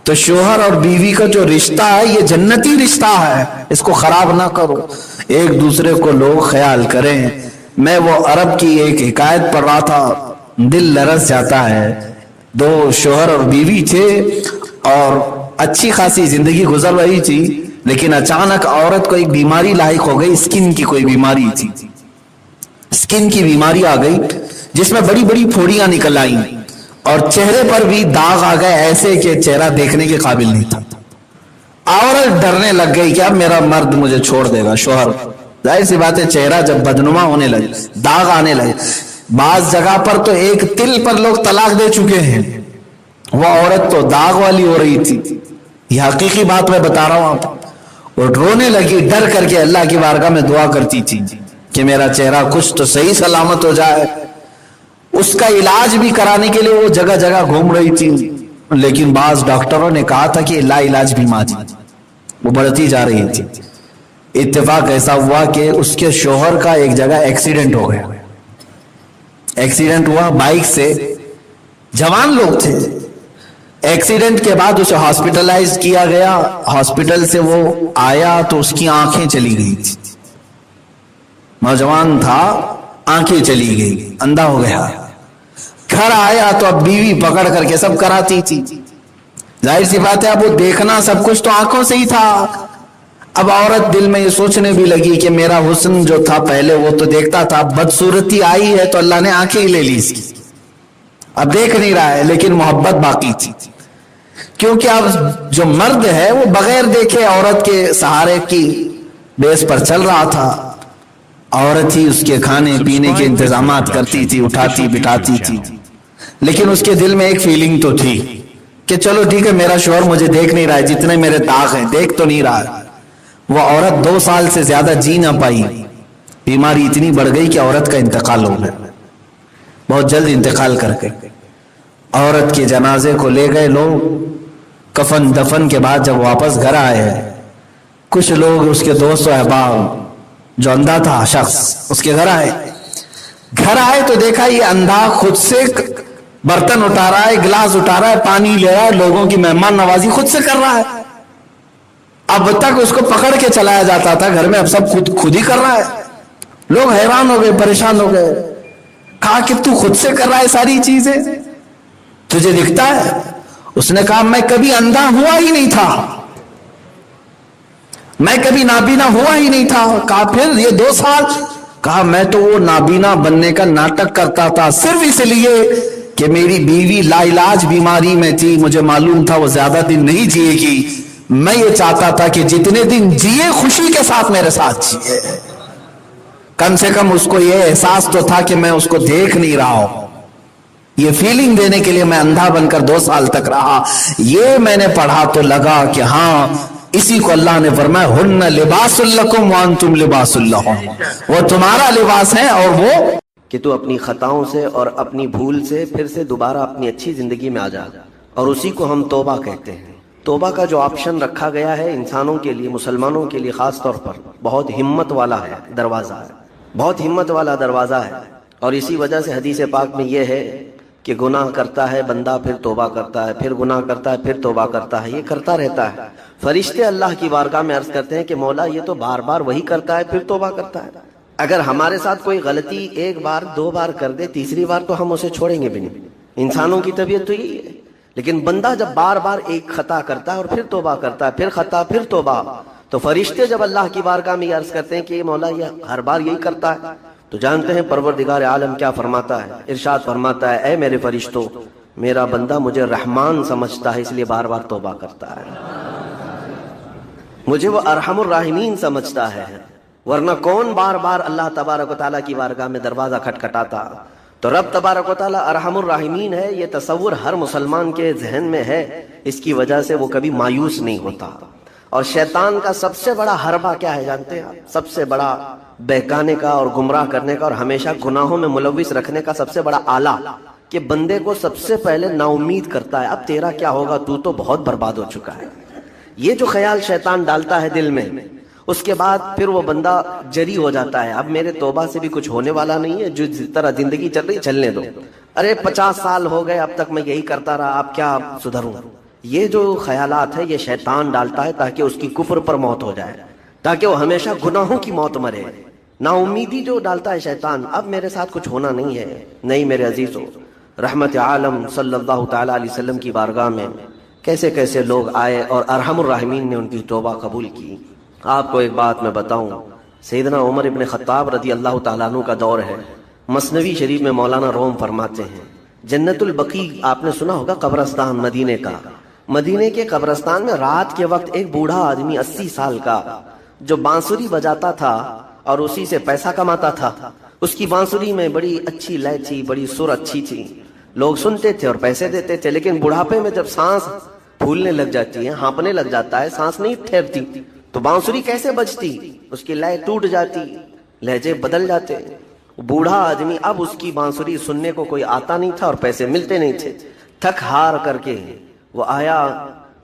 تو شوہر اور بیوی کا جو رشتہ ہے یہ جنتی رشتہ ہے، اس کو خراب نہ کرو، ایک دوسرے کو لوگ خیال کریں۔ میں وہ عرب کی ایک حکایت پڑھ رہا تھا، دل لرز جاتا ہے۔ دو شوہر اور بیوی تھے اور اچھی خاصی زندگی گزر رہی تھی، لیکن اچانک عورت کو ایک بیماری لاحق ہو گئی، اسکن کی کوئی بیماری تھی، اسکن کی بیماری آ گئی جس میں بڑی بڑی پھوڑیاں نکل آئیں اور چہرے پر بھی داغ آ گئے ایسے کہ چہرہ دیکھنے کے قابل نہیں تھا۔ عورت ڈرنے لگ گئی کہ اب میرا مرد مجھے چھوڑ دے گا، شوہر، ظاہر سی بات ہے چہرہ جب بدنما ہونے لگے، داغ آنے لگے، بعض جگہ پر تو ایک تل پر لوگ طلاق دے چکے ہیں، وہ عورت تو داغ والی ہو رہی تھی، یہ حقیقی بات میں بتا رہا ہوں آپ۔ وہ رونے لگی، ڈر کر کے اللہ کی بارگاہ میں دعا کرتی تھی کہ میرا چہرہ کچھ تو صحیح سلامت ہو جائے۔ اس کا علاج بھی کرانے کے لیے وہ جگہ جگہ گھوم رہی تھی، لیکن بعض ڈاکٹروں نے کہا تھا کہ لا علاج بیماری وہ بڑھتی جا رہی تھی۔ اتفاق ایسا ہوا کہ اس کے شوہر کا ایک جگہ ایکسیڈنٹ ہو گیا، ایکسیڈنٹ ہوا بائک سے، جوان لوگ تھے۔ ایکسیڈنٹ کے بعد اسے ہاسپٹلائز کیا گیا، ہاسپٹل سے وہ آیا تو اس کی آنکھیں چلی گئی تھی، نوجوان تھا، آنکھیں چلی گئی، اندھا ہو گیا۔ گھر آیا تو اب بیوی پکڑ کر کے سب کراتی تھی، ظاہر سی بات ہے اب وہ دیکھنا سب کچھ تو آنکھوں سے ہی تھا۔ اب عورت دل میں یہ سوچنے بھی لگی کہ میرا حسن جو تھا پہلے وہ تو دیکھتا تھا، بدصورتی آئی ہے تو اللہ نے آنکھیں ہی لے لی اس کی، اب دیکھ نہیں رہا ہے، لیکن محبت باقی تھی، کیونکہ اب جو مرد ہے وہ بغیر دیکھے عورت کے سہارے کی بیس پر چل رہا تھا۔ عورت ہی اس کے کھانے پینے کے انتظامات کرتی تھی، اٹھاتی بٹھاتی تھی، لیکن اس کے دل میں ایک فیلنگ تو تھی کہ چلو ٹھیک ہے میرا شوہر مجھے دیکھ نہیں رہا ہے، جتنے میرے داغ ہیں دیکھ تو نہیں رہا ہے۔ وہ عورت 2 سال سے زیادہ جی نہ پائی، بیماری اتنی بڑھ گئی کہ عورت کا انتقال ہو گیا، بہت جلد انتقال کر گئے۔ عورت کے جنازے کو لے گئے لوگ، کفن دفن کے بعد جب واپس گھر آئے، کچھ لوگ اس کے دوست و احباب، جو اندھا تھا شخص، اس کے گھر آئے تو دیکھا یہ اندھا خود سے برتن اٹھا رہا ہے، گلاس اٹھا رہا ہے، پانی لے رہا ہے، لوگوں کی مہمان نوازی خود سے کر رہا ہے۔ اب تک اس کو پکڑ کے چلایا جاتا تھا گھر میں، اب سب خود ہی کر رہا ہے۔ لوگ حیران ہو گئے، پریشان ہو گئے، کہا کہ تو خود سے کر رہا ہے ساری چیزیں، تجھے دکھتا ہے؟ اس نے کہا میں کبھی اندھا ہوا ہی نہیں تھا، میں کبھی نابینا ہوا ہی نہیں تھا۔ کہا پھر یہ 2 سال؟ کہا میں تو وہ نابینا بننے کا ناٹک کرتا تھا صرف اس لیے کہ میری بیوی لا علاج بیماری میں تھی، مجھے معلوم تھا وہ زیادہ دن نہیں جیے گی، میں یہ چاہتا تھا کہ جتنے دن جیے خوشی کے ساتھ میرے ساتھ جیے، کم سے کم اس کو یہ احساس تو تھا کہ میں اس کو دیکھ نہیں رہا ہوں۔ یہ فیلنگ دینے کے لیے میں اندھا بن کر 2 سال تک رہا۔ یہ میں نے پڑھا تو لگا کہ ہاں اسی کو اللہ نے فرمایا ہن لباس لکم وانتم لباس لہم، وہ تمہارا لباس ہے اور وہ کہ تو اپنی خطاؤں سے اور اپنی بھول سے پھر سے دوبارہ اپنی اچھی زندگی میں آ جا، اور اسی کو ہم توبہ کہتے ہیں۔ توبہ کا جو آپشن رکھا گیا ہے انسانوں کے لیے، مسلمانوں کے لیے خاص طور پر، بہت ہمت والا ہے دروازہ ہے، بہت ہمت والا دروازہ ہے، اور اسی وجہ سے حدیث پاک میں یہ ہے کہ گناہ کرتا ہے بندہ، پھر توبہ کرتا ہے، پھر گناہ کرتا ہے، پھر توبہ کرتا ہے، یہ کرتا رہتا ہے۔ فرشتے اللہ کی بارگاہ میں عرض کرتے ہیں کہ مولا یہ تو بار بار وہی کرتا ہے، پھر توبہ کرتا ہے۔ اگر ہمارے ساتھ کوئی غلطی 1 بار 2 بار کر دے، تیسری بار تو ہم اسے چھوڑیں گے بھی نہیں، انسانوں کی طبیعت تو یہی ہے۔ لیکن بندہ جب بار بار ایک خطا کرتا ہے اور پھر توبہ کرتا ہے، پھر خطا پھر توبہ، تو فرشتے جب اللہ کی بارگاہ میں عرض کرتے ہیں کہ مولا یہ ہر بار یہی کرتا ہے، تو جانتے ہیں پروردگار عالم کیا فرماتا ہے؟ ارشاد فرماتا ہے اے میرے فرشتوں، میرا بندہ مجھے رحمان سمجھتا ہے اس لیے بار بار توبہ کرتا ہے، مجھے وہ ارحم الراحمین سمجھتا ہے، ورنہ کون بار بار اللہ تبارک و تعالیٰ کی بارگاہ میں دروازہ کھٹکھٹاتا؟ تو رب تبارک و تعالیٰ ارحم الراحمین ہے، یہ تصور ہر مسلمان کے ذہن میں ہے، اس کی وجہ سے وہ کبھی مایوس نہیں ہوتا۔ اور شیطان کا سب سے بڑا حربہ کیا ہے جانتے ہیں آپ؟ سب سے بڑا بہکانے کا اور گمراہ کرنے کا اور ہمیشہ گناہوں میں ملوث رکھنے کا سب سے بڑا آلہ، کہ بندے کو سب سے پہلے نا امید کرتا ہے، اب تیرا کیا ہوگا، تو بہت برباد ہو چکا ہے۔ یہ جو خیال شیطان ڈالتا ہے دل میں، اس کے بعد پھر وہ بندہ جری ہو جاتا ہے، اب میرے توبہ سے بھی کچھ ہونے والا نہیں ہے، جو جس طرح زندگی چل رہی چلنے دو، ارے 50 سال ہو گئے اب تک میں یہی کرتا رہا، اب کیا سدھروں، یہ جو خیالات ہے یہ شیطان ڈالتا ہے تاکہ اس کی کفر پر موت ہو جائے، تاکہ وہ ہمیشہ گناہوں کی موت مرے۔ نا امیدی جو ڈالتا ہے شیطان، اب میرے ساتھ کچھ ہونا نہیں ہے۔ نہیں میرے عزیزو، رحمت عالم صلی اللہ تعالی علیہ وسلم کی بارگاہ میں کیسے کیسے لوگ آئے اور ارحم الراحمین نے ان کی توبہ قبول کی۔ آپ کو ایک بات میں بتاؤں، سیدنا عمر ابن خطاب رضی اللہ تعالیٰ عنہ کا دور ہے۔ مثنوی شریف میں مولانا روم فرماتے ہیں، جنت البقیع آپ نے سنا ہوگا، قبرستان مدینے کا، مدینے کے قبرستان میں رات کے وقت ایک بوڑھا آدمی 80 سال کا جو بانسری بجاتا تھا اور اسی سے پیسہ کماتا تھا، اس کی بانسری میں بڑی اچھی لے تھی، بڑی سر اچھی تھی، لوگ سنتے تھے اور پیسے دیتے تھے، لیکن بڑھاپے میں جب سانس پھولنے لگ جاتی ہے، ہانپنے لگ جاتا ہے، سانس نہیں ٹھہرتی تو بانسری کیسے بجتی، اس کی لے ٹوٹ جاتی، لہجے بدل جاتے۔ بوڑھا آدمی، اب اس کی بانسری سننے کو کوئی آتا نہیں تھا اور پیسے ملتے نہیں تھے، تھک ہار کر کے وہ آیا،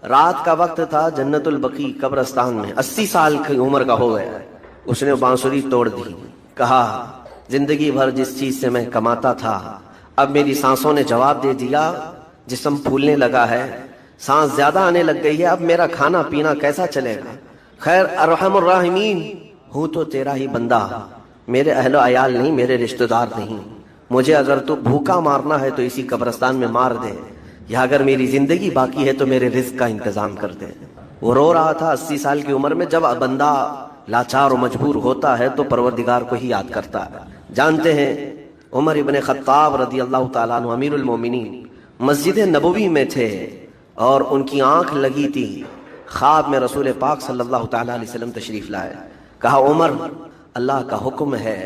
رات کا وقت تھا، جنت البقیع قبرستان میں، 80 سال کی عمر کا ہو گیا، اس نے بانسری توڑ دی، کہا زندگی بھر جس چیز سے میں کماتا تھا اب میری سانسوں نے جواب دے دیا، جسم پھولنے لگا ہے، سانس زیادہ آنے لگ گئی ہے، اب میرا کھانا پینا کیسا چلے گا؟ خیر ارحم الراحمین، ہوں تو تیرا ہی بندہ، میرے اہل و عیال نہیں، میرے رشتہ دار نہیں، مجھے اگر تو بھوکا مارنا ہے تو اسی قبرستان میں مار دے، یا اگر میری زندگی باقی ہے تو میرے رزق کا انتظام کر دے۔ وہ رو رہا تھا 80 سال کی عمر میں۔ جب بندہ لاچار و مجبور ہوتا ہے تو پروردگار کو ہی یاد کرتا ہے۔ جانتے ہیں عمر ابن خطاب رضی اللہ تعالیٰ عنہ امیر المومنین مسجد نبوی میں تھے اور ان کی آنکھ لگی تھی، خواب میں رسول پاک صلی اللہ تعالیٰ علیہ وسلم تشریف لائے، کہا عمر اللہ کا حکم ہے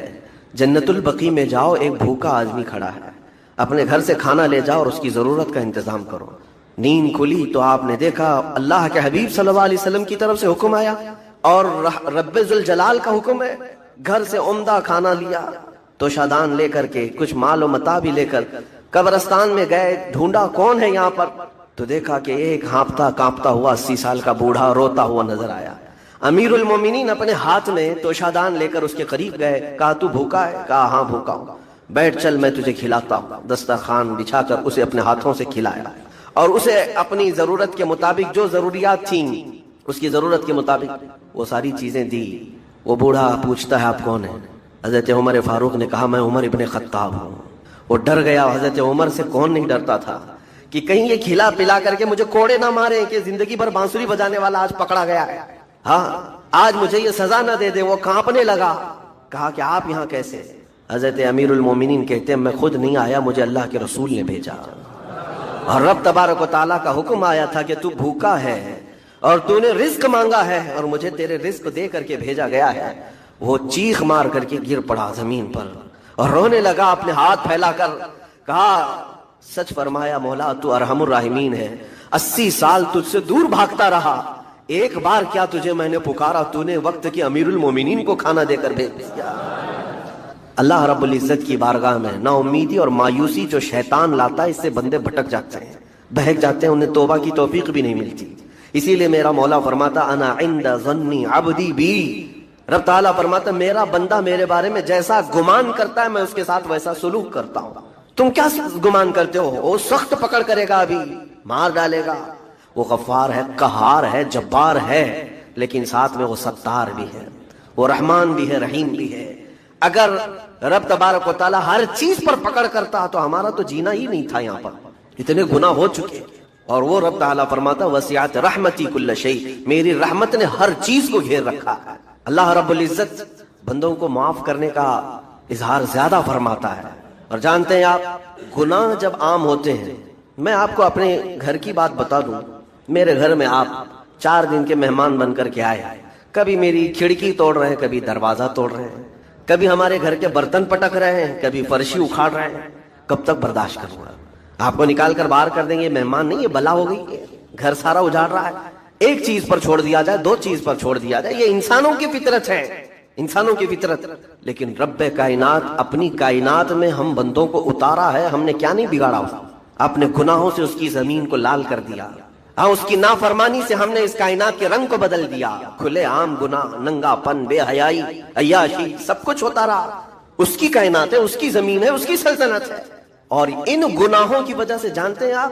جنت البقیع میں جاؤ، ایک بھوکا آدمی کھڑا ہے، اپنے گھر سے کھانا لے جاؤ اور اس کی ضرورت کا انتظام کرو۔ نیند کھلی تو آپ نے دیکھا اللہ کے حبیب صلی اللہ علیہ وسلم کی طرف سے حکم آیا اور رب ذوالجلال کا حکم ہے، گھر سے عمدہ کھانا لیا، توشادان لے کر کے کچھ مال و متاع بھی لے کر قبرستان میں گئے، ڈھونڈا کون ہے یہاں پر، تو دیکھا کہ ایک ہانپتا کانپتا ہوا 80 سال کا بوڑھا روتا ہوا نظر آیا۔ امیر المومنین اپنے ہاتھ میں توشادان لے کر اس کے قریب گئے، کہا تو بھوکا ہے؟ کہا ہاں بھوکا ہوں۔ بیٹھ چل میں تجھے کھلاتا ہوں۔ دسترخوان بچھا کر اسے اپنے ہاتھوں سے کھلایا اور اسے اپنی ضرورت کے مطابق جو ضروریات تھیں اس کی ضرورت کے مطابق وہ ساری چیزیں دی۔ وہ بوڑھا پوچھتا ہے آپ کون ہیں؟ حضرت عمر فاروق نے کہا میں عمر ابن خطاب ہوں۔ وہ ڈر گیا، حضرت عمر سے کون نہیں ڈرتا تھا کہ کہیں یہ کھلا پلا کر کے مجھے کوڑے نہ مارے کہ زندگی بھر بانسری بجانے والا آج پکڑا گیا ہے، ہاں آج مجھے یہ سزا نہ دے دے۔ وہ کانپنے لگا، کہا کہ آپ یہاں کیسے؟ حضرت امیر المومنین کہتے ہیں میں خود نہیں آیا، مجھے اللہ کے رسول نے بھیجا، اور رب تبارک و تعالیٰ کا حکم آیا تھا کہ تو بھوکا ہے اور تو نے رزق مانگا ہے اور مجھے تیرے رزق دے کر کے بھیجا گیا ہے۔ وہ چیخ مار کر کے گر پڑا زمین پر اور رونے لگا، اپنے ہاتھ پھیلا کر کہا سچ فرمایا مولا تو ارحم الراحمین ہے، 80 سال تجھ سے دور بھاگتا رہا، ایک بار کیا تجھے میں نے پکارا، تو نے وقت کی امیر المومنین کو کھانا دے کر بھیج دیا۔ اللہ رب العزت کی بارگاہ میں نا امیدی اور مایوسی جو شیطان لاتا ہے اس سے بندے بھٹک جاتے ہیں، بہک جاتے ہیں، انہیں توبہ کی توفیق بھی نہیں ملتی۔ اسی لیے میرا مولا فرماتا انا عند ظن عبدی بی، رب تعالیٰ فرماتا میرا بندہ میرے بارے میں جیسا گمان کرتا ہے میں اس کے ساتھ ویسا سلوک کرتا ہوں۔ تم کیا گمان کرتے ہو؟ وہ سخت پکڑ کرے گا، ابھی مار ڈالے گا، وہ غفار ہے، قہار ہے، جبار ہے، لیکن ساتھ میں وہ ستار بھی ہے، وہ رحمان بھی ہے، رحیم بھی ہے۔ اگر رب تبارک و تعالیٰ ہر چیز پر پکڑ کرتا تو ہمارا تو جینا ہی نہیں تھا، یہاں پر اتنے گناہ ہو چکے۔ اور وہ رب تعالیٰ فرماتا وسعت رحمتی کل شیء، میری رحمت نے ہر چیز کو گھیر رکھا ہے۔ اللہ رب العزت بندوں کو معاف کرنے کا اظہار زیادہ فرماتا ہے۔ اور جانتے ہیں آپ گناہ جب عام ہوتے ہیں، میں آپ کو اپنے گھر کی بات بتا دوں، میرے گھر میں آپ 4 دن کے مہمان بن کر کے آئے، کبھی میری کھڑکی توڑ رہے ہیں، کبھی دروازہ توڑ رہے ہیں، کبھی ہمارے گھر کے برتن پٹک رہے ہیں، کبھی فرشی اکھاڑ رہے ہیں، کب تک برداشت کروں گا؟ آپ کو نکال کر باہر کر دیں گے، مہمان نہیں، یہ بلا ہو گئی، گھر سارا اجاڑ رہا ہے۔ ایک چیز پر چھوڑ دیا جائے، 2 چیز پر چھوڑ دیا جائے، یہ انسانوں کی فطرت ہے، انسانوں کی فطرت۔ لیکن رب کائنات اپنی کائنات میں ہم بندوں کو اتارا ہے، ہم نے کیا نہیں بگاڑا، اپنے گناہوں سے اس کی زمین کو لال کر دیا، ہاں اس کی نافرمانی سے ہم نے اس کائنات کے رنگ کو بدل دیا۔ کھلے عام گناہ، ننگا پن، بے حیائی، عیاشی، سب کچھ ہوتا رہا۔ اس کی کائنات ہے، اس کی زمین ہے، اس کی سلطنت ہے، اور ان گناہوں کی وجہ سے جانتے ہیں آپ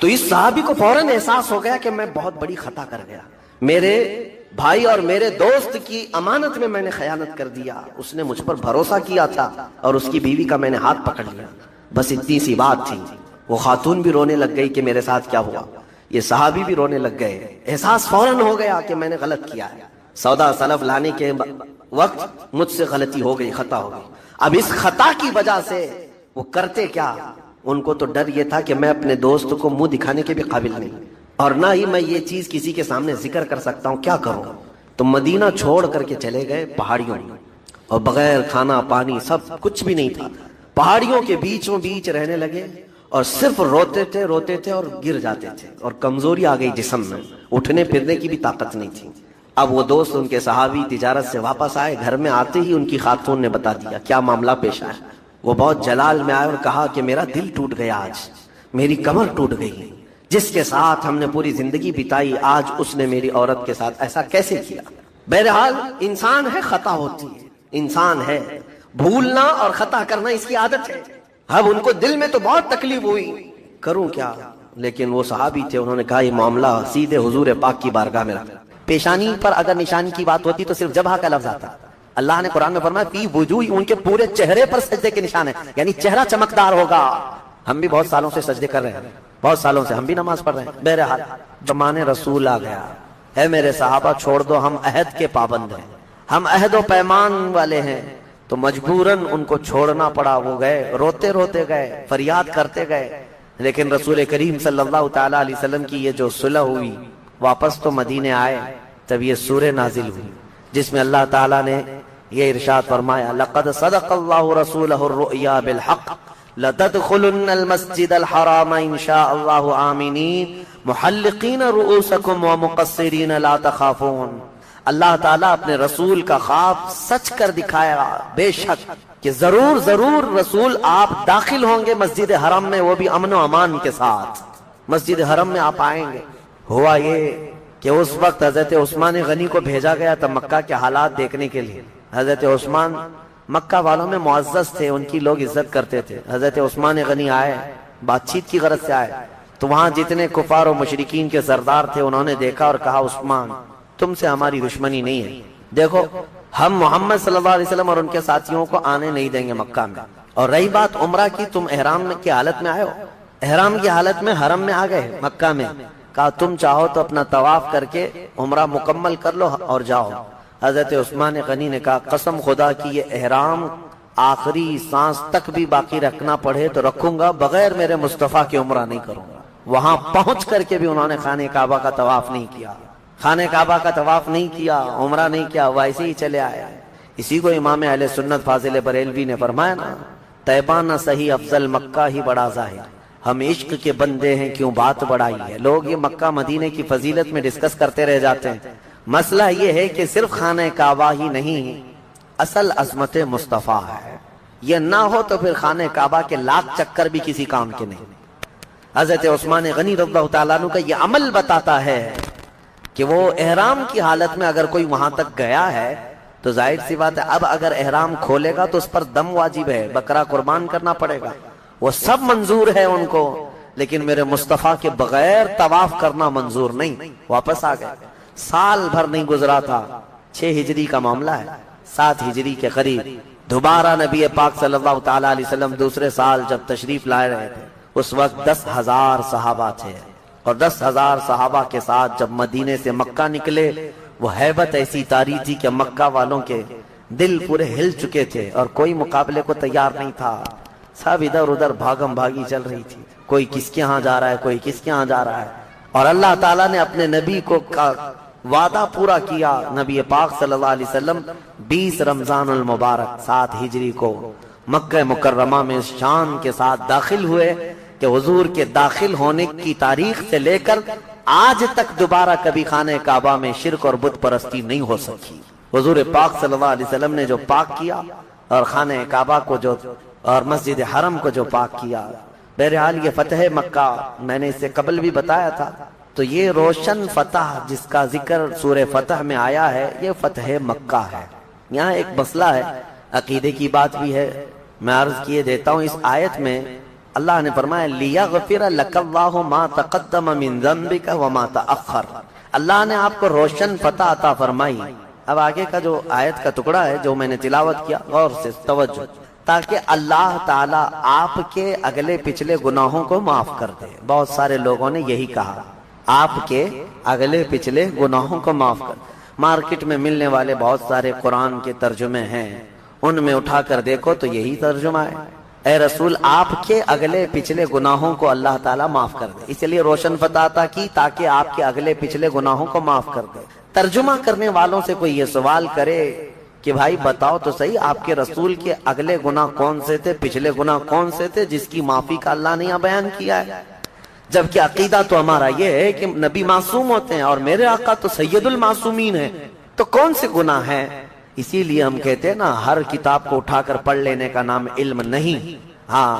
تو اس صحابی کو فوراً احساس ہو گیا کہ میں بہت بڑی خطا کر گیا، میرے بھائی اور میرے دوست کی امانت میں نے خیانت کر دیا، اس نے مجھ پر بھروسہ کیا تھا اور اس کی بیوی کا میں نے ہاتھ پکڑ لیا، بس اتنی سی بات تھی۔ وہ خاتون بھی رونے لگ گئی کہ میرے ساتھ کیا ہوا، یہ صحابی بھی رونے لگ گئے، احساس فوراً ہو گیا کہ میں نے غلط کیا ہے، سودا سلف لانے کے وقت مجھ سے غلطی ہو گئی، خطا ہو گئی۔ اب اس خطا کی وجہ سے وہ کرتے کیا، ان کو تو ڈر یہ تھا کہ میں اپنے دوست کو منہ دکھانے کے بھی قابل نہیں، اور نہ ہی میں یہ چیز کسی کے سامنے ذکر کر سکتا ہوں، کیا کروں؟ تو مدینہ چھوڑ کر کے چلے گئے پہاڑیوں میں، اور بغیر کھانا پانی سب کچھ بھی نہیں تھا، پہاڑیوں کے بیچوں بیچ رہنے لگے، اور صرف روتے تھے اور گر جاتے تھے، اور کمزوری آ گئی جسم میں، اٹھنے پھرنے کی بھی طاقت نہیں تھی۔ اب وہ دوست ان کے صحابی تجارت سے واپس آئے، گھر میں آتے ہی ان کی خاتون نے بتا دیا کیا معاملہ پیش آیا۔ وہ بہت جلال میں آئے اور کہا کہ میرا دل ٹوٹ گیا، آج میری کمر ٹوٹ گئی، جس کے ساتھ ہم نے پوری زندگی بتائی، آج اس نے میری عورت کے ساتھ ایسا کیسے کیا؟ بہرحال انسان ہے، خطا ہوتی ہے، انسان ہے، بھولنا اور خطا کرنا اس کی عادت ہے۔ اب ان کو دل میں تو بہت تکلیف ہوئی، کروں کیا؟ لیکن وہ صحابی تھے، انہوں نے کہا یہ معاملہ سیدھے حضور پاک کی بارگاہ میں رکھ۔ پیشانی پر اگر نشان کی بات ہوتی تو صرف جبہہ کا لفظ آتا، اللہ نے قرآن میں فرمایا فی وجوہ، ان کے پورے چہرے پر سجدے کے نشان ہے، یعنی چہرہ چمکدار ہوگا۔ ہم بھی بہت سالوں سے سجدے کر رہے ہیں، بہت سالوں سے ہم بھی نماز پڑھ رہے ہیں، بہرحال زمانے رسول آ گیا، اے میرے صحابہ چھوڑ دو، ہم عہد کے پابند ہیں، ہم عہد و پیمان والے ہیں، تو مجبوراً ان کو چھوڑنا پڑا۔ وہ گئے، روتے روتے گئے، فریاد کرتے گئے، لیکن رسول کریم صلی اللہ تعالیٰ علیہ وسلم کی یہ جو صلح ہوئی، واپس تو مدینے آئے، تب یہ سورہ نازل ہوئی جس میں اللہ تعالیٰ نے یہ ارشاد فرمایا لقد صدق اللہ رسولہ الرؤیا بالحق لتدخلن المسجد الحرام ان شاء اللہ آمنین محلقین رؤوسکم ومقصرین لا تخافون۔ اللہ تعالیٰ اپنے رسول کا خواب سچ کر دکھایا، بے شک کہ ضرور رسول آپ داخل ہوں گے مسجد حرم میں، وہ بھی امن و امان کے ساتھ مسجد حرم میں آپ آئیں گے۔ ہوا یہ کہ اس وقت حضرت عثمان غنی کو بھیجا گیا تھا مکہ کے حالات دیکھنے کے لیے۔ حضرت عثمان مکہ والوں میں معزز تھے، ان کی لوگ عزت کرتے تھے۔ حضرت عثمان غنی آئے، بات چیت کی غرض سے آئے، تو وہاں جتنے کفار و مشرکین کے سردار تھے انہوں نے دیکھا اور کہا عثمان تم سے ہماری دشمنی نہیں ہے، دیکھو ہم محمد صلی اللہ علیہ وسلم اور ان کے ساتھیوں کو آنے نہیں دیں گے مکہ میں۔ اور رہی بات عمرہ کی، تم احرام کی حالت میں آئے ہو، احرام کی حالت میں حرم میں آ گئے مکہ میں، کہا تم چاہو تو اپنا طواف کر کے عمرہ مکمل کر لو اور جاؤ۔ حضرت عثمان غنی نے کہا قسم خدا کی یہ احرام آخری سانس تک بھی باقی رکھنا پڑے تو رکھوں گا، بغیر میرے مصطفیٰ کی عمرہ نہیں کروں گا۔ وہاں پہنچ کر کے بھی انہوں نے خانہ کعبہ کا طواف نہیں کیا، خانہ کعبہ کا طواف نہیں کیا، عمرہ نہیں کیا، ویسے ہی چلے آئے۔ اسی کو امام اہل سنت فاضل بریلوی نے فرمایا نا، طیبہ نہ صحیح افضل مکہ ہی بڑا ظاہر، ہم عشق کے بندے ہیں کیوں بات بڑائی ہے۔ لوگ یہ مکہ مدینے کی فضیلت میں ڈسکس کرتے رہ جاتے ہیں، مسئلہ یہ ہے کہ صرف خانہ کعبہ ہی نہیں، اصل عظمت مصطفیٰ ہے، یہ نہ ہو تو پھر خانہ کعبہ کے لاکھ چکر بھی کسی کام کے نہیں۔ حضرت عثمان غنی رضی اللہ تعالیٰ عنہ کا یہ عمل بتاتا ہے کہ وہ احرام کی حالت میں اگر کوئی وہاں تک گیا ہے تو ظاہر سی بات ہے اب اگر احرام کھولے گا تو اس پر دم واجب ہے، بکرا قربان کرنا پڑے گا، وہ سب منظور ہے ان کو، لیکن میرے مصطفیٰ کے بغیر طواف کرنا منظور نہیں۔ واپس آ گئے، سال بھر نہیں گزرا تھا، 6 ہجری کا معاملہ ہے، 7 ہجری کے قریب دوبارہ نبی پاک صلی اللہ تعالیٰ علیہ وسلم دوسرے سال جب تشریف لائے رہے تھے، اس وقت 10,000 صحابہ تھے، اور 10,000 صحابہ کے ساتھ جب مدینے سے مکہ نکلے، وہ ہیبت ایسی طاری تھی کہ مکہ والوں کے دل پورے ہل چکے تھے اور کوئی مقابلے کو تیار نہیں تھا، سب ادھر ادھر بھاگم بھاگی چل رہی تھی، کوئی کس کے ہاں جا رہا ہے، کوئی کس کے ہاں جا رہا ہے، اور اللہ تعالیٰ نے اپنے نبی کو وعدہ پورا کیا۔ نبی پاک صلی اللہ علیہ وسلم 20 رمضان المبارک 7 ہجری کو مکہ مکرمہ میں اس شان کے ساتھ داخل ہوئے کہ حضور کے داخل ہونے کی تاریخ سے لے کر آج تک دوبارہ کبھی خانہ کعبہ میں شرک اور بت پرستی نہیں ہو سکی۔ حضور پاک صلی اللہ علیہ وسلم نے جو پاک کیا اور خانہ کعبہ کو جو اور مسجد حرم کو جو پاک کیا، بہرحال یہ فتح مکہ میں نے اس سے قبل بھی بتایا تھا، تو یہ روشن فتح جس کا ذکر سورہ فتح میں آیا ہے یہ فتح مکہ ہے۔ یہاں ایک مسئلہ ہے، عقیدے کی بات بھی ہے، میں عرض کیے دیتا ہوں، اس آیت میں اللہ نے فرمایا لیغفر لک اللہ ما تقدم من ذنبک وما تأخر، اللہ نے آپ کو روشن فتح عطا فرمائی۔ اب آگے کا جو آیت کا ٹکڑا ہے جو میں نے تلاوت کیا، غور سے توجہ، تاکہ اللہ تعالیٰ آپ کے اگلے پچھلے گناہوں کو معاف کر دے۔ بہت سارے لوگوں نے یہی کہا، آپ کے اگلے پچھلے گناہوں کو معاف کر۔ مارکیٹ میں ملنے والے بہت سارے قرآن کے ترجمے ہیں، ان میں اٹھا کر دیکھو تو یہی ترجمہ ہے، اے رسول آپ کے اگلے پچھلے گناہوں کو اللہ تعالیٰ معاف کر دے۔ اس لیے روشن فتح عطا کی تاکہ آپ کے اگلے پچھلے گناہوں کو معاف کر دے۔ ترجمہ کرنے والوں سے کوئی یہ سوال کرے کہ بھائی بتاؤ تو صحیح، آپ کے رسول کے اگلے گناہ کون سے تھے، پچھلے گناہ کون سے تھے جس کی معافی کا اللہ نے یہاں بیان کیا ہے؟ جبکہ عقیدہ تو ہمارا یہ ہے کہ نبی معصوم ہوتے ہیں اور میرے آقا تو سید المعصومین ہیں، تو کون سے گناہ ہیں؟ اسی لیے ہم کہتے ہیں نا، ہر کتاب کو اٹھا کر پڑھ لینے کا نام علم نہیں۔ ہاں،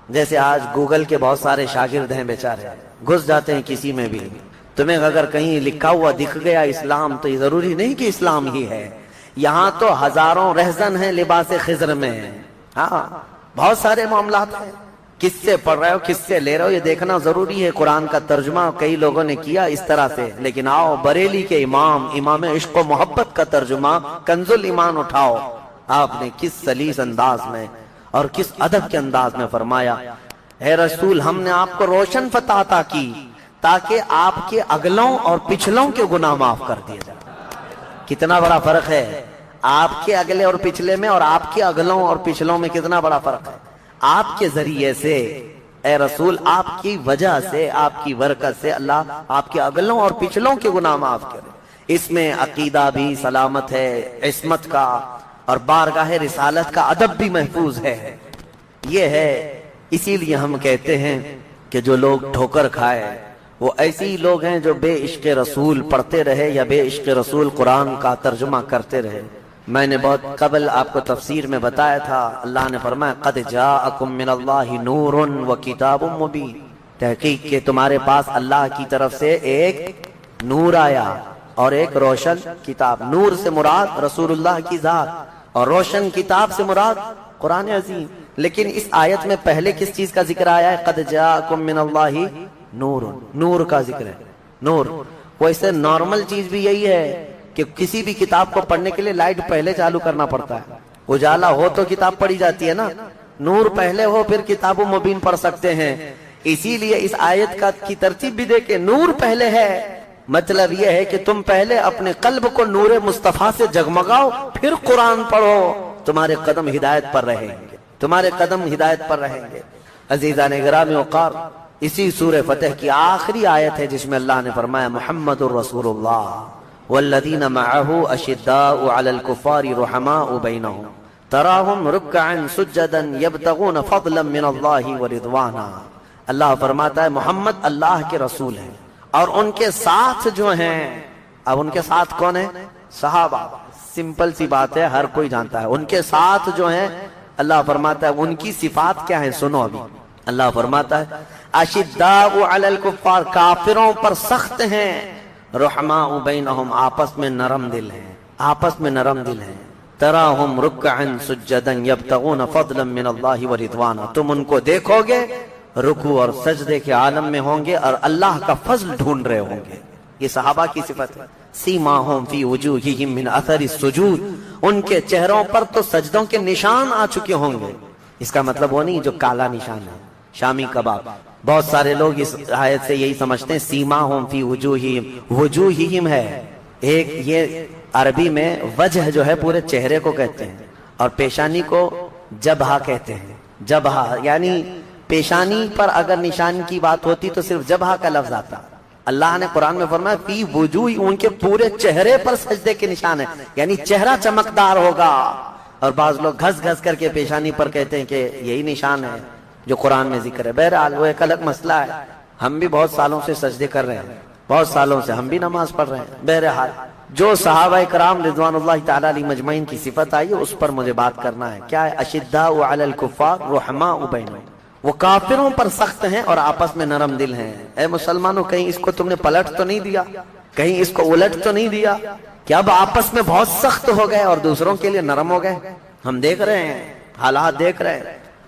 جیسے آج گوگل کے بہت سارے شاگرد ہیں بیچارے، گھس جاتے ہیں کسی میں بھی، تمہیں اگر کہیں لکھا ہوا دکھ گیا اسلام تو یہ ضروری نہیں کہ اسلام ہی ہے، یہاں تو ہزاروں رہزن ہیں لباس خضر میں۔ ہاں، بہت سارے معاملات ہیں، کس سے پڑھ رہے ہو کس سے لے رہے ہو یہ دیکھنا ضروری ہے۔ قرآن کا ترجمہ کئی لوگوں نے کیا اس طرح سے، لیکن آؤ بریلی کے امام عشق و محبت کا ترجمہ کنز الایمان اٹھاؤ، آپ نے کس سلیس انداز میں اور کس ادب کے انداز میں فرمایا، اے رسول ہم نے آپ کو روشن فتح عطا کی تاکہ آپ کے اگلوں اور پچھلوں کے گناہ معاف کر دیے جائیں۔ کتنا بڑا فرق ہے آپ کے اگلے اور پچھلے میں، اور آپ کے اگلوں اور پچھلوں میں کتنا بڑا فرق ہے۔ آپ کے ذریعے سے اے رسول، آپ کی وجہ سے، آپ کی برکت سے اللہ آپ کے اگلوں اور پچھلوں کے گناہ معاف کرے۔ اس میں عقیدہ بھی سلامت ہے، عصمت کا اور بارگاہ رسالت کا ادب بھی محفوظ ہے۔ یہ ہے، اسی لیے ہم کہتے ہیں کہ جو لوگ ٹھوکر کھائے وہ ایسے ہی لوگ ہیں جو بے عشق رسول پڑھتے رہے یا بے عشق رسول قرآن کا ترجمہ کرتے رہے۔ میں نے بہت قبل آپ کو تفسیر میں بتایا تھا، اللہ نے فرمایا قد جاءکم من اللہ نور وکتاب مبین، تحقیق کہ تمہارے پاس اللہ کی طرف سے ایک نور آیا اور ایک روشن کتاب۔ نور سے مراد رسول اللہ کی ذات اور روشن کتاب سے مراد قرآن عظیم۔ لیکن اس آیت میں پہلے کس چیز کا ذکر آیا ہے؟ قد جاءکم من اللہ نور، نور کا ذکر ہے۔ نور ویسے نارمل چیز بھی یہی ہے کہ کسی بھی کتاب کو پڑھنے کے لیے لائٹ پہلے چالو کرنا پڑتا ہے، اجالا ہو تو کتاب پڑھی جاتی ہے نا، نور پہلے ہو پھر کتاب مبین پڑھ سکتے ہیں۔ اسی لیے اس آیت کی ترتیب بھی دیکھیں، نور پہلے ہے، مطلب یہ ہے کہ تم پہلے اپنے قلب کو نور مصطفیٰ سے جگمگاؤ پھر قرآن پڑھو، تمہارے قدم ہدایت پر رہیں گے، تمہارے قدم ہدایت پر رہیں گے۔ عزیزان گرامی وقار، اسی سورہ فتح کی آخری آیت ہے جس میں اللہ نے فرمایا محمد الرسول اللہ والذین معه اشداء علی الکفار رحماء بینہم تراہم رکعا سجدا یبتغون فضلا من اللہ ورضوانا۔ اللہ فرماتا ہے محمد اللہ کے رسول ہیں اور ان کے ساتھ جو ہیں، اب ان کے ساتھ کون ہیں؟ صحابہ، سمپل سی بات ہے، ہر کوئی جانتا ہے۔ ان کے ساتھ جو ہیں اللہ فرماتا ہے ان کی صفات کیا ہیں، سنو ابھی۔ اللہ فرماتا ہے اشداء علی الکفار، کافروں پر سخت ہیں، رحماء بینہم، آپس میں نرم دل ہیں، آپس میں نرم دل ہیں، تراہم رکعا سجدا یبتغون فضلا من اللہ ورضوانا، تم ان کو دیکھو گے رکوع اور سجدے کے عالم میں ہوں گے اور اللہ کا فضل ڈھونڈ رہے ہوں گے۔ یہ صحابہ کی صفت ہے۔ سیماہم فی وجوہہم من اثر السجود، ان کے چہروں پر تو سجدوں کے نشان آ چکے ہوں گے۔ اس کا مطلب وہ نہیں جو کالا نشان ہے، شامی کباب۔ بہت سارے لوگ اس آیت سے یہی سمجھتے ہیں سیماہم فی وجوہہم، وجوہہم ہے ایک، یہ عربی میں وجہ جو ہے پورے چہرے کو کہتے ہیں، اور پیشانی کو جبہہ کہتے ہیں۔ جبہہ یعنی پیشانی پر اگر نشان کی بات ہوتی تو صرف جبہہ کا لفظ آتا۔ اللہ نے قرآن میں فرمایا فی وجوہ، ان کے پورے چہرے پر سجدے کے نشان ہیں، یعنی چہرہ چمکدار ہوگا۔ اور بعض لوگ گھس گھس کر کے پیشانی پر کہتے ہیں کہ یہی نشان ہے جو قرآن میں ذکر ہے۔ بہرحال وہ ایک الگ مسئلہ ہے، ہم بھی بہت سالوں سے سجدے کر رہے ہیں، بہت سالوں سے ہم بھی نماز پڑھ رہے ہیں۔ بہرحال جو صحابہ کرام رضوان اللہ تعالی علیہ مجمعین کی صفت آئی ہے اس پر مجھے بات کرنا ہے۔ کیا ہے؟ اشداء علی الکفار رحماء بینہم، وہ کافروں پر سخت ہیں اور آپس میں نرم دل ہیں۔ اے مسلمانوں، کہیں اس کو تم نے پلٹ تو نہیں دیا، کہیں اس کو الٹ تو نہیں دیا کہ اب آپس میں بہت سخت ہو گئے اور دوسروں کے لیے نرم ہو گئے؟ ہم دیکھ رہے ہیں، حالات دیکھ رہے ہیں۔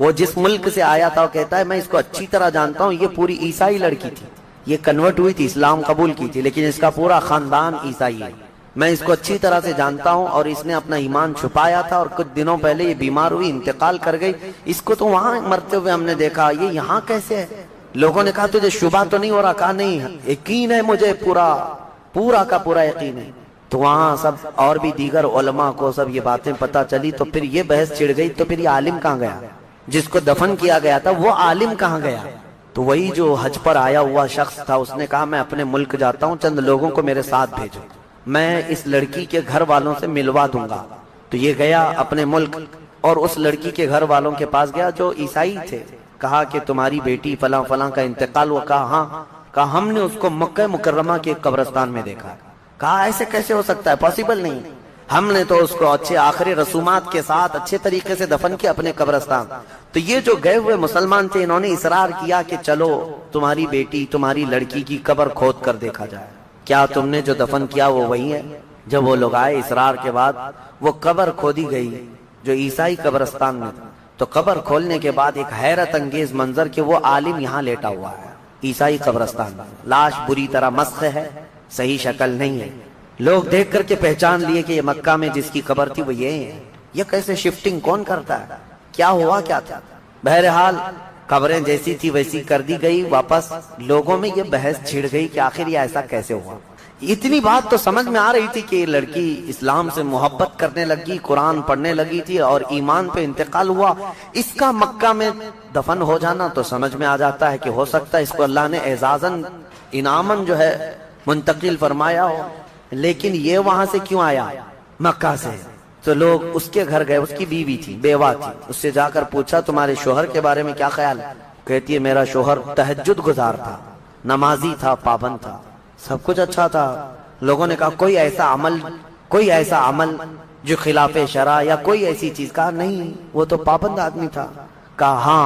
وہ جس ملک سے آیا تھا وہ کہتا ہے میں اس کو اچھی طرح جانتا ہوں، یہ پوری عیسائی لڑکی تھی، یہ کنورٹ ہوئی تھی، اسلام قبول کی تھی، لیکن اس کا پورا خاندان عیسائی ہے، میں اس کو اچھی طرح سے جانتا ہوں، اور اس نے اپنا ایمان چھپایا تھا، اور کچھ دنوں پہلے یہ بیمار ہوئی، انتقال کر گئی، اس کو تو وہاں مرتے ہوئے ہم نے دیکھا، یہ یہاں کیسے ہے؟ لوگوں نے کہا تجھے شبہ تو نہیں ہو رہا؟ کہا نہیں، یقین ہے مجھے، پورا کا پورا یقین ہے۔ تو وہاں سب اور بھی دیگر علماء کو سب یہ باتیں پتہ چلی، تو پھر یہ بحث چھڑ گئی، تو پھر یہ عالم کہاں گیا؟ جس کو دفن کیا گیا تھا وہ عالم کہاں گیا؟ تو وہی جو حج پر آیا ہوا شخص تھا، اس نے کہا میں اپنے ملک جاتا ہوں، چند لوگوں کو میرے ساتھ بھیجو، میں اس لڑکی کے گھر والوں سے ملوا دوں گا۔ تو یہ گیا اپنے ملک، اور اس لڑکی کے گھر والوں کے پاس گیا جو عیسائی تھے، کہا کہ تمہاری بیٹی فلاں فلاں کا انتقال ہوا؟ کہا ہاں۔ کہا ہم نے اس کو مکہ مکرمہ کے قبرستان میں دیکھا۔ کہا ایسے کیسے ہو سکتا ہے، پاسبل نہیں، ہم نے تو اس کو اچھے آخری رسومات کے ساتھ اچھے طریقے سے دفن کیا اپنے قبرستان۔ تو یہ جو گئے ہوئے مسلمان تھے، انہوں نے اصرار کیا کہ چلو تمہاری بیٹی، تمہاری لڑکی کی قبر کھود کر دیکھا جائے، کیا تم نے جو دفن کیا وہ وہی ہے؟ جب وہ لوگ آئے اصرار کے بعد، وہ قبر کھودی گئی جو عیسائی قبرستان میں تھا۔ تو قبر کھولنے کے بعد ایک حیرت انگیز منظر کہ وہ عالم یہاں لیٹا ہوا ہے عیسائی قبرستان میں، لاش بری طرح مسخ ہے، صحیح شکل نہیں ہے۔ لوگ دیکھ کر کے پہچان لیے کہ یہ مکہ میں جس کی قبر تھی وہ یہ ہے، یہ کیسے شفٹنگ کون کرتا ہے، کیا ہوا کیا تھا؟ بہرحال قبریں جیسی تھی ویسی کر دی گئی واپس۔ لوگوں میں یہ بحث چھڑ گئی کہ آخر یہ ایسا کیسے ہوا۔ اتنی بات تو سمجھ میں آ رہی تھی کہ یہ لڑکی اسلام سے محبت کرنے لگی، قرآن پڑھنے لگی تھی، اور ایمان پہ انتقال ہوا، اس کا مکہ میں دفن ہو جانا تو سمجھ میں آ جاتا ہے کہ ہو سکتا ہے اس کو اللہ نے اعزازاً انعاماً جو ہے منتقل فرمایا ہو، لیکن یہ وہاں سے کیوں آیا؟ مکہ سے۔ تو لوگ اس کے گھر گئے، اس کی بیوی تھی، بیوہ تھی، اس سے جا کر پوچھا تمہارے شوہر کے بارے میں کیا خیال ہے؟ کہتی ہے میرا شوہر تہجد گزار تھا، نمازی تھا، پابند تھا، سب کچھ اچھا تھا۔ لوگوں نے کہا کوئی ایسا عمل جو خلاف شرع یا کوئی ایسی چیز؟ کہا نہیں، وہ تو پابند آدمی تھا۔ کہا ہاں